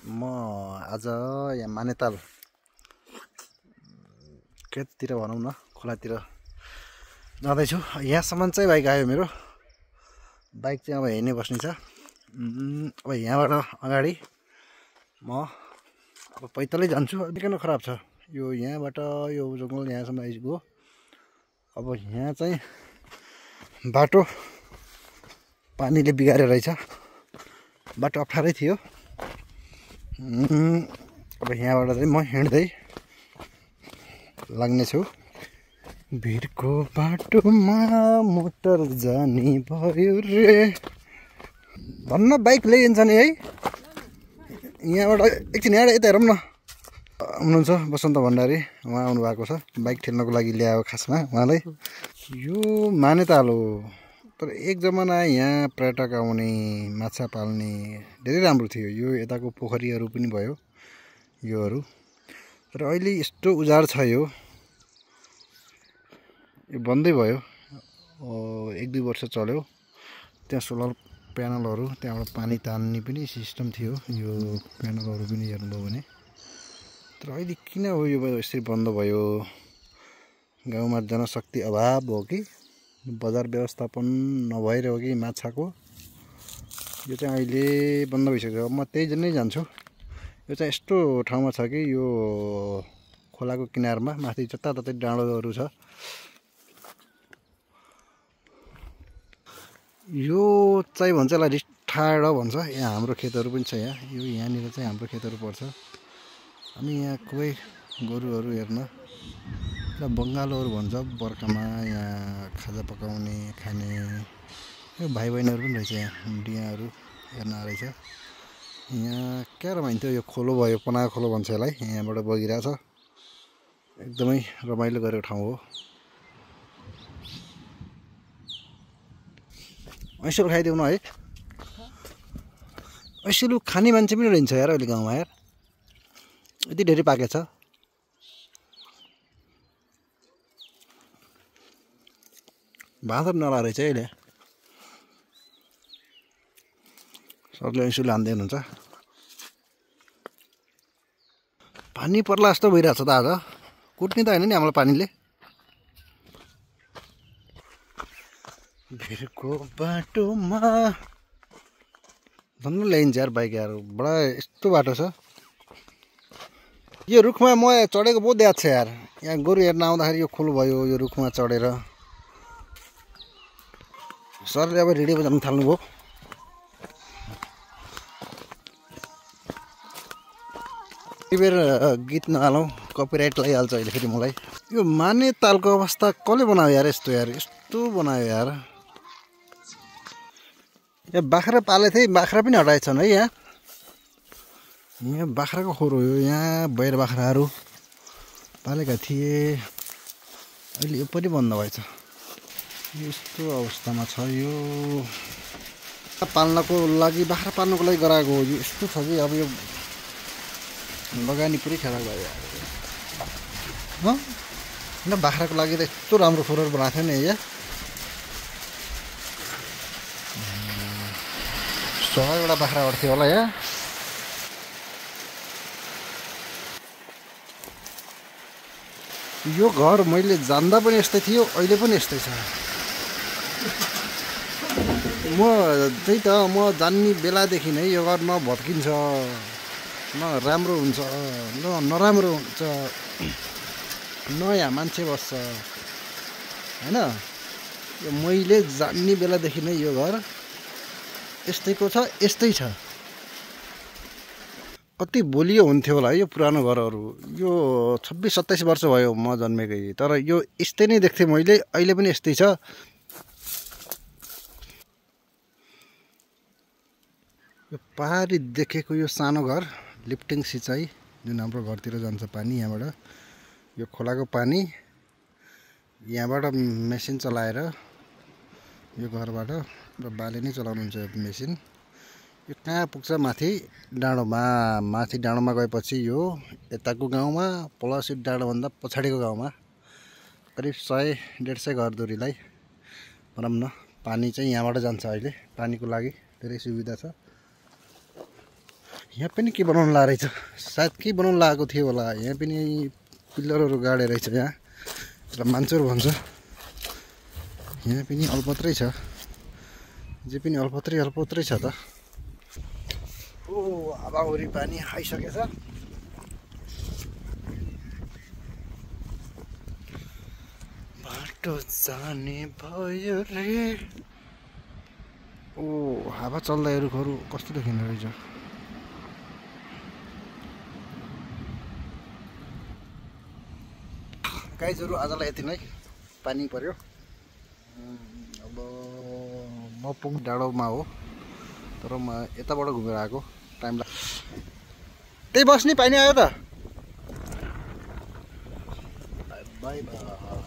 म आज यहाँ मानेताल खेततिर भनौँ न खोलातिर जाँदैछु। यहाँसम्म चाहिँ बाइक आयो मेरो। बाइक चाहिँ अब हेर्ने बस्ने छ। अब यहाँबाट अगाडि म अब पैदलै जान्छु। किन खराब छ यो यहाँबाट यो जङ्गल यहाँसम्म आइगयो। अब यहाँ चाहिँ बाटो पानीले बिगारेर रहेछ। बाटो अप्ठ्यारै थियो। अब यहाँबाट चाहिँ म हिँड्दै लाग्नेछु। भिरको बाटोमा मोटर जाने भयो रे भन्न बाइक ल्याइन्छ नि है। यहाँबाट एकछिन यहाँ यता हेरौँ न। हुनुहुन्छ बसन्त भण्डारी, उहाँ आउनु भएको छ बाइक ठेल्नको लागि ल्यायो खासमा उहाँलाई। यो मानेताल हो, तर एक जमाना यहाँ पर्यटक आउने माछा पाल्ने धेरै राम्रो थियो। यो यताको पोखरीहरू पनि भयो योहरू, तर अहिले यस्तो उजाड छ यो बन्दै भयो। 1-2 वर्ष चल्यो। त्यहाँ सोलर प्यानलहरू, त्यहाँबाट पानी तान्ने पनि सिस्टम थियो। यो प्यानलहरू पनि हेर्नुभयो भने, तर अहिले किन हो यो यसरी बन्द भयो? गाउँमा जनशक्ति अभाव हो कि बजार व्यवस्थापन नभएर हो कि माछाको? यो चाहिँ अहिले बन्द भइसक्यो। म त्यही नै जान्छु। यो चाहिँ यस्तो ठाउँमा छ कि यो खोलाको किनारमा माथि जताततै डाँडोहरू छ। यो चाहिँ भन्छ यसलाई रिठाडा भन्छ। यहाँ हाम्रो खेतहरू पनि छ। यहाँनिर चाहिँ हाम्रो खेतहरू पर्छ। हामी यहाँ खुबै गोरुहरू हेर्न र बङ्गालोहरू भन्छ बर्खामा यहाँ खाजा पकाउने खाने। यो भाइ बहिनीहरू पनि रहेछ। यहाँ डियाहरू हेर्न रहेछ। यहाँ क्या रमाइन्थ्यो। यो खोलो भयो, पनाको खोलो भन्छ यसलाई। यहाँबाट बगिरहेछ। एकदमै रमाइलो गरेको ठाउँ हो। ऐसोलु खाइदेऊ न है। ऐसोलु खाने मान्छे पनि रहन्छ यार अहिले गाउँमा यार। यति धेरै पाकेको छ। बाँदर नला रहेछ अहिले। सरले ऐसोलु हान्दै हुनुहुन्छ। पानी पर्ला जस्तो भइरहेछ त आज। कुट्ने त होइन नि हामीलाई पानीले। भिरको बाटोमा धन्न ल्याइन्छ यार बाइक यार। बडा यस्तो बाटो छ। यो रुखमा म चढेको बहुत याद छ यार। यहाँ गोरु हेर्न आउँदाखेरि यो खोलो भयो, यो रुखमा चढेर। सरले अब रेडियो बजाउन थाल्नुभयो। बेर गीत नहालौँ, कपिराइट लगाइहाल्छ अहिले फेरि मलाई। यो मानेतालको अवस्था कसले बनायो यार? यस्तो यार, यस्तो बनायो यार। यहाँ बाख्रा पालेको थिएँ, बाख्रा पनि हटाएछन् है। यहाँ बाख्राको खोर हो यो। यहाँ बैर बाख्राहरू पालेका थिए, अहिले यो पनि बन्द भएछ। यस्तो अवस्थामा छ यो। पाल्नको लागि, बाख्रा पाल्नको लागि गराएको हो। यो यस्तो छ कि अब यो लगानी पुरै खराब भयो होइन। बाख्राको लागि त यस्तो राम्रो खोरहरू बनाएको थियो नि यहाँ। 100वटा बाख्रा अर्थ्यो होला यहाँ। यो घर मैले जान्दा पनि यस्तै थियो, अहिले पनि यस्तै छ। म त्यही त म जान्ने बेलादेखि नै यो घर न भत्किन्छ, न राम्रो हुन्छ, न नराम्रो हुन्छ, नयाँ मान्छे बस्छ होइन। यो मैले जान्ने बेलादेखि नै यो घर यस्तैको छ, यस्तै छ। कति बोलियो हुन्थ्यो होला है यो पुरानो घरहरू। यो 26-27 वर्ष भयो म जन्मेकै, तर यो यस्तै नै देख्थेँ मैले। अहिले पनि यस्तै छ। यो पहाडी देखेको यो सानो घर, लिफ्टिङ सिँचाइ जुन हाम्रो घरतिर जान्छ पानी यहाँबाट। यो खोलाको पानी यहाँबाट मेसिन चलाएर यो घरबाट र बाले नै चलाउनुहुन्छ मेसिन। यो कहाँ पुग्छ? माथि डाँडोमा। माथि डाँडोमा गएपछि यो यताको गाउँमा प्लस यो डाँडोभन्दा पछाडिको गाउँमा करिब 100-150 घरधुरीलाई भनौँ न पानी चाहिँ यहाँबाट जान्छ। अहिले पानीको लागि धेरै सुविधा छ। यहाँ पनि के बनाउनु ला रहेछ सायद के बनाउनु लागेको थियो होला यहाँ पनि पिल्लरहरू गाडे रहेछ यहाँ र मान्छेहरू भन्छ यहाँ पनि अल्पत्रै छ जे पनि अल्पत्रै छ त ओ हावाहुरी पानी आइसकेछ बाटो जाने भयो रे ओ हावा चल्दा रुखहरू कस्तो देखिँदो रहेछ गाइजहरू आजलाई यति नै पानी पर्यो अब मपुङ डाँडोमा हो तर म यताबाट घुमेर आएको टाइम लाग्छ त्यही बस्ने पानी आयो त बाई बाई